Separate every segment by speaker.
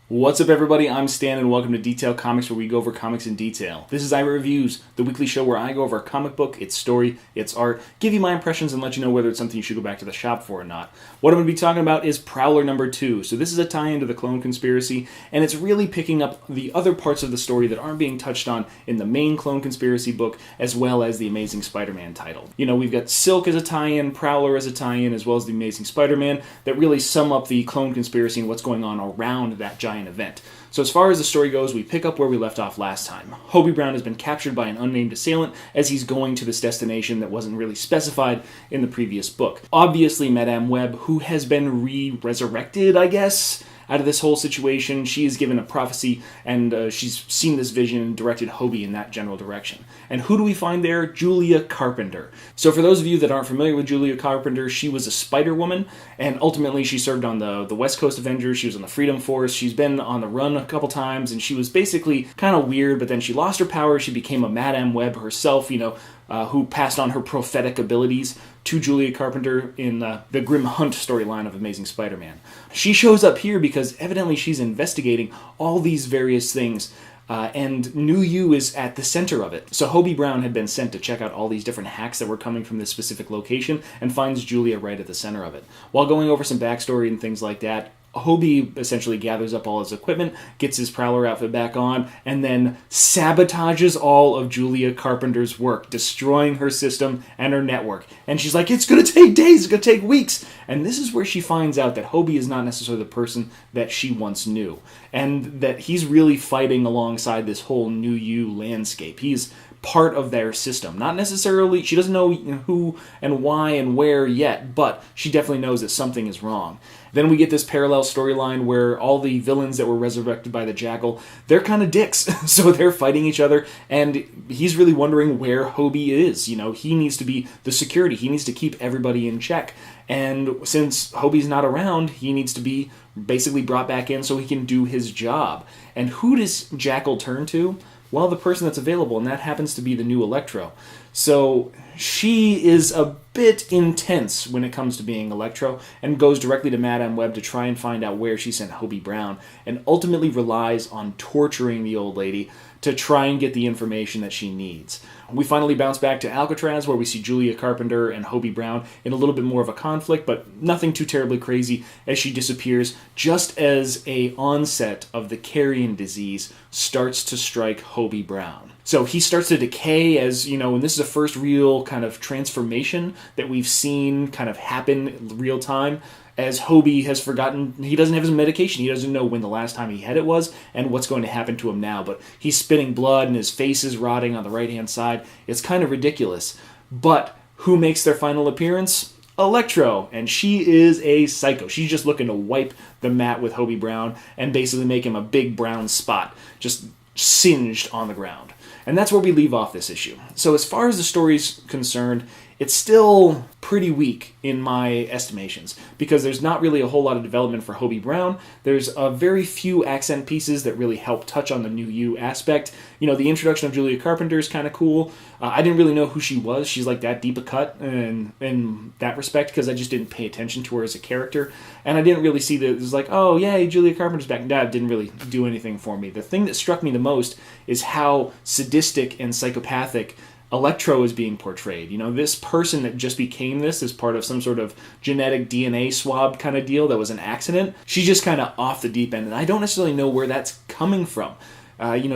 Speaker 1: What's up, everybody? I'm Stan, and welcome to Detail Comics, where we go over comics in detail. This is iRate Reviews, the weekly show where I go over a comic book, its story, its art, give you my impressions, and let you know whether it's something you should go back to the shop for or not. What I'm going to be talking about is Prowler number 2. So this is a tie-in to the Clone Conspiracy, and it's really picking up the other parts of the story that aren't being touched on in the main Clone Conspiracy book, as well as the Amazing Spider-Man title. You know, we've got Silk as a tie-in, Prowler as a tie-in, as well as the Amazing Spider-Man, that really sum up the Clone Conspiracy and what's going on around that giant event. So as far as the story goes, we pick up where we left off last time. Hobie Brown has been captured by an unnamed assailant as he's going to this destination that wasn't really specified in the previous book. Obviously, Madame Webb, who has been resurrected, I guess, out of this whole situation, she is given a prophecy, and she's seen this vision and directed Hobie in that general direction. And who do we find there? Julia Carpenter. So for those of you that aren't familiar with Julia Carpenter, she was a Spider-Woman, and ultimately she served on the West Coast Avengers. She was on the Freedom Force. She's been on the run a couple times, and she was basically kind of weird, but then she lost her power. She became a Madame Webb herself, who passed on her prophetic abilities to Julia Carpenter in the Grim Hunt storyline of Amazing Spider-Man. She shows up here because evidently she's investigating all these various things, and New U is at the center of it. So Hobie Brown had been sent to check out all these different hacks that were coming from this specific location, and finds Julia right at the center of it. While going over some backstory and things like that, Hobie essentially gathers up all his equipment, gets his Prowler outfit back on, and then sabotages all of Julia Carpenter's work, destroying her system and her network. And she's like, it's going to take days, it's going to take weeks. And this is where she finds out that Hobie is not necessarily the person that she once knew, and that he's really fighting alongside this whole New U landscape. He's part of their system. Not necessarily, she doesn't know who and why and where yet, but she definitely knows that something is wrong. Then we get this parallel storyline where all the villains that were resurrected by the Jackal, they're kind of dicks, so they're fighting each other, and he's really wondering where Hobie is. He needs to be the security, he needs to keep everybody in check, and since Hobie's not around, he needs to be basically brought back in so he can do his job. And who does Jackal turn to? Well, the person that's available, and that happens to be the new Electro. So she is a bit intense when it comes to being Electro, and goes directly to Madame Webb to try and find out where she sent Hobie Brown, and ultimately relies on torturing the old lady to try and get the information that she needs. We finally bounce back to Alcatraz, where we see Julia Carpenter and Hobie Brown in a little bit more of a conflict, but nothing too terribly crazy, as she disappears just as a onset of the carrion disease starts to strike Hobie Brown. So he starts to decay as, and this is the first real kind of transformation that we've seen kind of happen in real time, as Hobie has forgotten, he doesn't have his medication, he doesn't know when the last time he had it was, and what's going to happen to him now, but he's spitting blood and his face is rotting on the right-hand side. It's kind of ridiculous. But who makes their final appearance? Electro, and she is a psycho. She's just looking to wipe the mat with Hobie Brown and basically make him a big brown spot, just singed on the ground. And that's where we leave off this issue. So as far as the story's concerned, it's still pretty weak in my estimations, because there's not really a whole lot of development for Hobie Brown. There's a very few accent pieces that really help touch on the New U aspect. The introduction of Julia Carpenter is kind of cool. I didn't really know who she was. She's like that deep a cut in that respect, because I just didn't pay attention to her as a character. And I didn't really see that it was like, oh, yay, Julia Carpenter's back. That didn't really do anything for me. The thing that struck me the most is how sadistic and psychopathic Electro is being portrayed. This person that just became this as part of some sort of genetic DNA swab kind of deal that was an accident, she's just kind of off the deep end, and I don't necessarily know where that's coming from.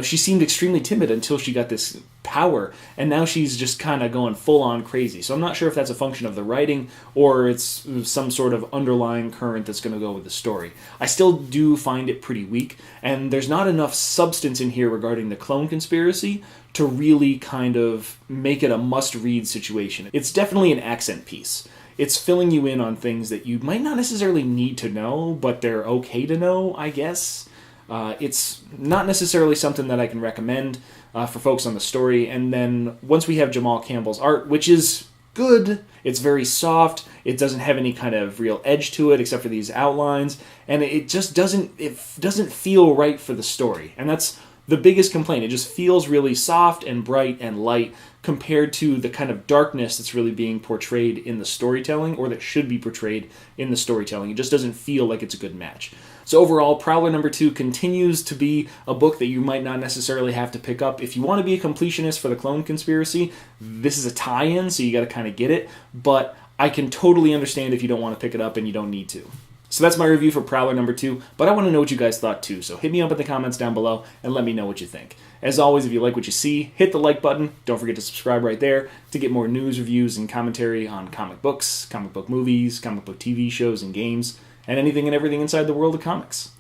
Speaker 1: She seemed extremely timid until she got this power, and now she's just kind of going full-on crazy. So I'm not sure if that's a function of the writing, or it's some sort of underlying current that's going to go with the story. I still do find it pretty weak, and there's not enough substance in here regarding the Clone Conspiracy to really kind of make it a must-read situation. It's definitely an accent piece. It's filling you in on things that you might not necessarily need to know, but they're okay to know, I guess. It's not necessarily something that I can recommend for folks on the story. And then once we have Jamal Campbell's art, which is good, it's very soft, it doesn't have any kind of real edge to it except for these outlines, and it just doesn't feel right for the story. And that's the biggest complaint. It just feels really soft and bright and light compared to the kind of darkness that's really being portrayed in the storytelling, or that should be portrayed in the storytelling. It just doesn't feel like it's a good match. So overall, Prowler number 2 continues to be a book that you might not necessarily have to pick up. If you want to be a completionist for the Clone Conspiracy, this is a tie-in, so you got to kind of get it. But I can totally understand if you don't want to pick it up and you don't need to. So that's my review for Prowler number 2, but I want to know what you guys thought too, so hit me up in the comments down below and let me know what you think. As always, if you like what you see, hit the like button. Don't forget to subscribe right there to get more news, reviews, and commentary on comic books, comic book movies, comic book TV shows and games, and anything and everything inside the world of comics.